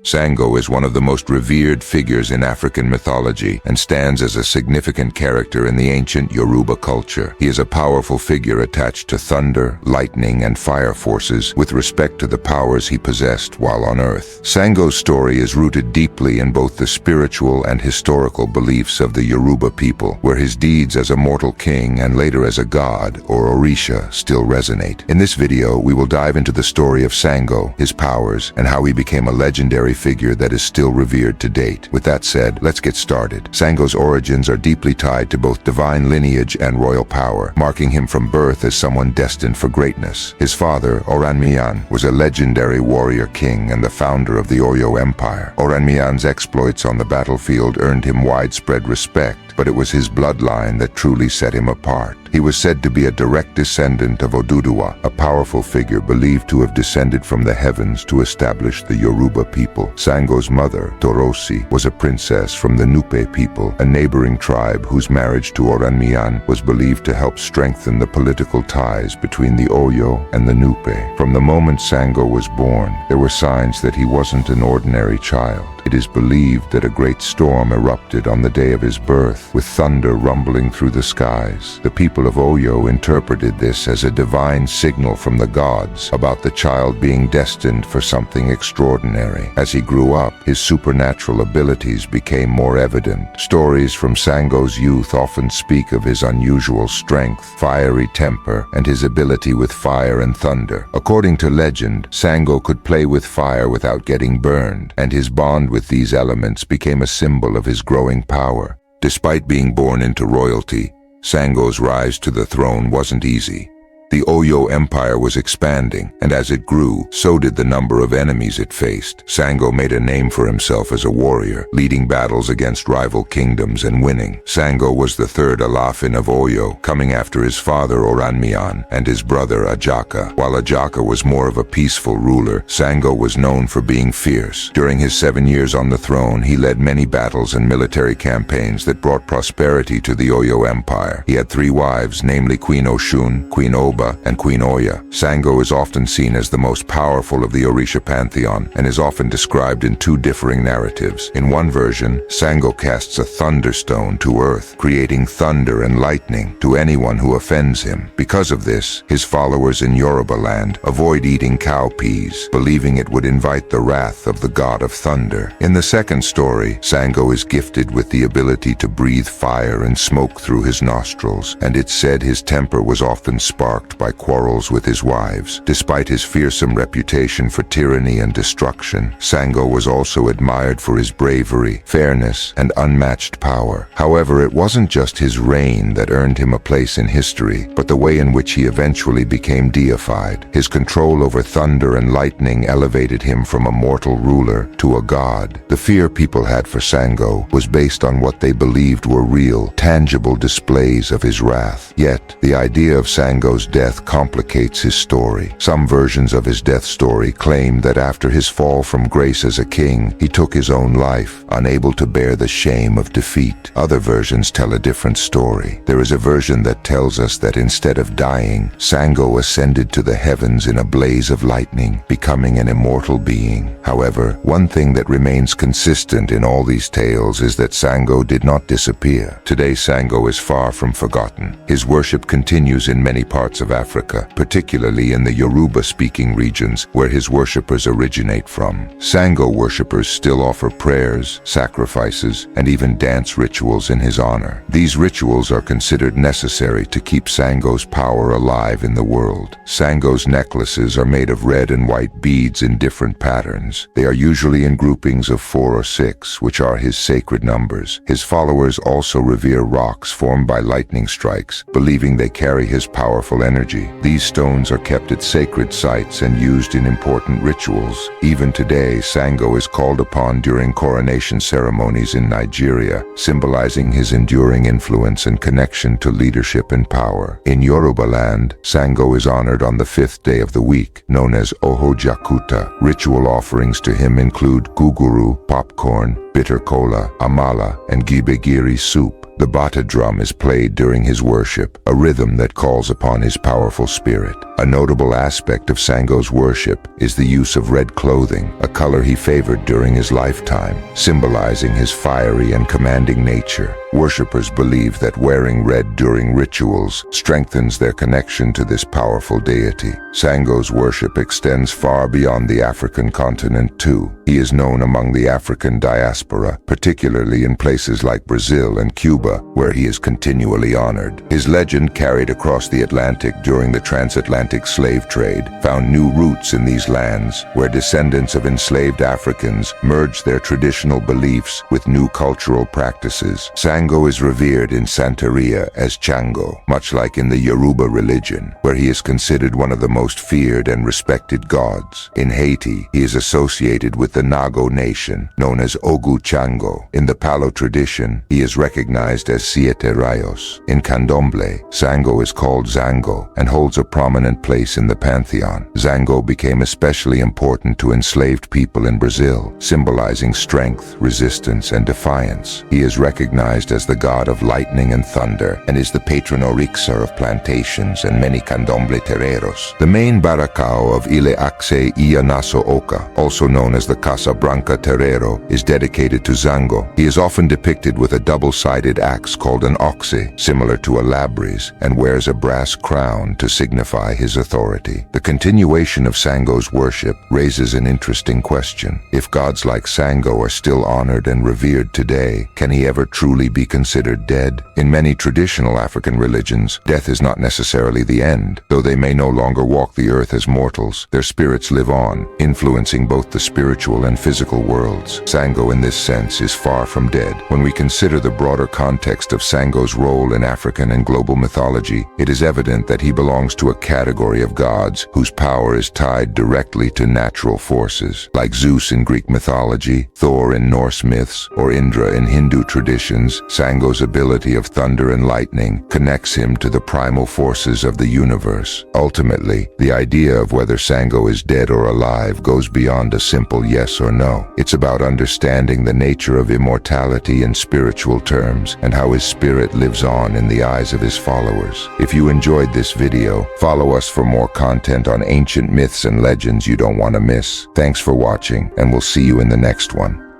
Sango is one of the most revered figures in African mythology and stands as a significant character in the ancient Yoruba culture. He is a powerful figure attached to thunder, lightning, and fire forces with respect to the powers he possessed while on Earth. Sango's story is rooted deeply in both the spiritual and historical beliefs of the Yoruba people, where his deeds as a mortal king and later as a god, or Orisha, still resonate. In this video, we will dive into the story of Sango, his powers, and how he became a legendary figure that is still revered to date. With that said, let's get started. Sango's origins are deeply tied to both divine lineage and royal power, marking him from birth as someone destined for greatness. His father, Oranmiyan, was a legendary warrior king and the founder of the Oyo Empire. Oranmiyan's exploits on the battlefield earned him widespread respect, but it was his bloodline that truly set him apart. He was said to be a direct descendant of Oduduwa, a powerful figure believed to have descended from the heavens to establish the Yoruba people. Sango's mother, Torosi, was a princess from the Nupe people, a neighboring tribe whose marriage to Oranmiyan was believed to help strengthen the political ties between the Oyo and the Nupe. From the moment Sango was born, there were signs that he wasn't an ordinary child. It is believed that a great storm erupted on the day of his birth, with thunder rumbling through the skies. The people of Oyo interpreted this as a divine signal from the gods about the child being destined for something extraordinary. As he grew up, his supernatural abilities became more evident. Stories from Sango's youth often speak of his unusual strength, fiery temper, and his ability with fire and thunder. According to legend, Sango could play with fire without getting burned, and his bond with these elements became a symbol of his growing power. Despite being born into royalty, Sango's rise to the throne wasn't easy. The Oyo Empire was expanding, and as it grew, so did the number of enemies it faced. Sango made a name for himself as a warrior, leading battles against rival kingdoms and winning. Sango was the third Alafin of Oyo, coming after his father Oranmiyan and his brother Ajaka. While Ajaka was more of a peaceful ruler, Sango was known for being fierce. During his 7 years on the throne, he led many battles and military campaigns that brought prosperity to the Oyo Empire. He had 3 wives, namely Queen Oshun, Queen Oba, and Queen Oya. Sango is often seen as the most powerful of the Orisha Pantheon and is often described in 2 differing narratives. In one version, Sango casts a thunderstone to earth, creating thunder and lightning to anyone who offends him. Because of this, his followers in Yoruba land avoid eating cowpeas, believing it would invite the wrath of the god of thunder. In the second story, Sango is gifted with the ability to breathe fire and smoke through his nostrils, and it's said his temper was often sparked by quarrels with his wives. Despite his fearsome reputation for tyranny and destruction, Sango was also admired for his bravery, fairness, and unmatched power. However, it wasn't just his reign that earned him a place in history, but the way in which he eventually became deified. His control over thunder and lightning elevated him from a mortal ruler to a god. The fear people had for Sango was based on what they believed were real, tangible displays of his wrath. Yet, the idea of Sango's death complicates his story. Some versions of his death story claim that after his fall from grace as a king, he took his own life, unable to bear the shame of defeat. Other versions tell a different story. There is a version that tells us that instead of dying, Sango ascended to the heavens in a blaze of lightning, becoming an immortal being. However, one thing that remains consistent in all these tales is that Sango did not disappear. Today, Sango is far from forgotten. His worship continues in many parts of Africa, particularly in the Yoruba-speaking regions where his worshippers originate from. Sango worshippers still offer prayers, sacrifices, and even dance rituals in his honor. These rituals are considered necessary to keep Sango's power alive in the world. Sango's necklaces are made of red and white beads in different patterns. They are usually in groupings of 4 or 6, which are his sacred numbers. His followers also revere rocks formed by lightning strikes, believing they carry his powerful energy. These stones are kept at sacred sites and used in important rituals. Even today, Sango is called upon during coronation ceremonies in Nigeria, symbolizing his enduring influence and connection to leadership and power. In Yoruba land, Sango is honored on the 5th day of the week, known as Ohojakuta. Ritual offerings to him include guguru, popcorn, bitter cola, amala, and gibegiri soup. The bata drum is played during his worship, a rhythm that calls upon his powerful spirit. A notable aspect of Sango's worship is the use of red clothing, a color he favored during his lifetime, symbolizing his fiery and commanding nature. Worshippers believe that wearing red during rituals strengthens their connection to this powerful deity. Sango's worship extends far beyond the African continent too. He is known among the African diaspora, particularly in places like Brazil and Cuba, where he is continually honored. His legend, carried across the Atlantic during the transatlantic slave trade, found new roots in these lands, where descendants of enslaved Africans merged their traditional beliefs with new cultural practices. Sango is revered in Santeria as Chango, much like in the Yoruba religion, where he is considered one of the most feared and respected gods. In Haiti, he is associated with the Nago nation, known as Ogu Chango. In the Palo tradition, he is recognized as Siete Rayos. In Candomblé, Sango is called Zango and holds a prominent place in the Pantheon. Zango became especially important to enslaved people in Brazil, symbolizing strength, resistance, and defiance. He is recognized as the god of lightning and thunder, and is the patron orixa of plantations and many candomblé terreros. The main baracao of Ile Axe Ianaso Oka, also known as the Casa Branca Terrero, is dedicated to Zango. He is often depicted with a double-sided axe called an oxe, similar to a labris, and wears a brass crown to signify his authority. The continuation of Sango's worship raises an interesting question. If gods like Sango are still honored and revered today, can he ever truly be considered dead? In many traditional African religions, death is not necessarily the end. Though they may no longer walk the earth as mortals, their spirits live on, influencing both the spiritual and physical worlds. Sango, in this sense, is far from dead. When we consider the broader context of Sango's role in African and global mythology, it is evident that he belongs to a category of gods whose power is tied directly to natural forces. Like Zeus in Greek mythology, Thor in Norse myths, or Indra in Hindu traditions, Sango's ability of thunder and lightning connects him to the primal forces of the universe. Ultimately, the idea of whether Sango is dead or alive goes beyond a simple yes or no. It's about understanding the nature of immortality in spiritual terms and how his spirit lives on in the eyes of his followers. If you enjoyed this video, follow us for more content on ancient myths and legends you don't want to miss. Thanks for watching, and we'll see you in the next one.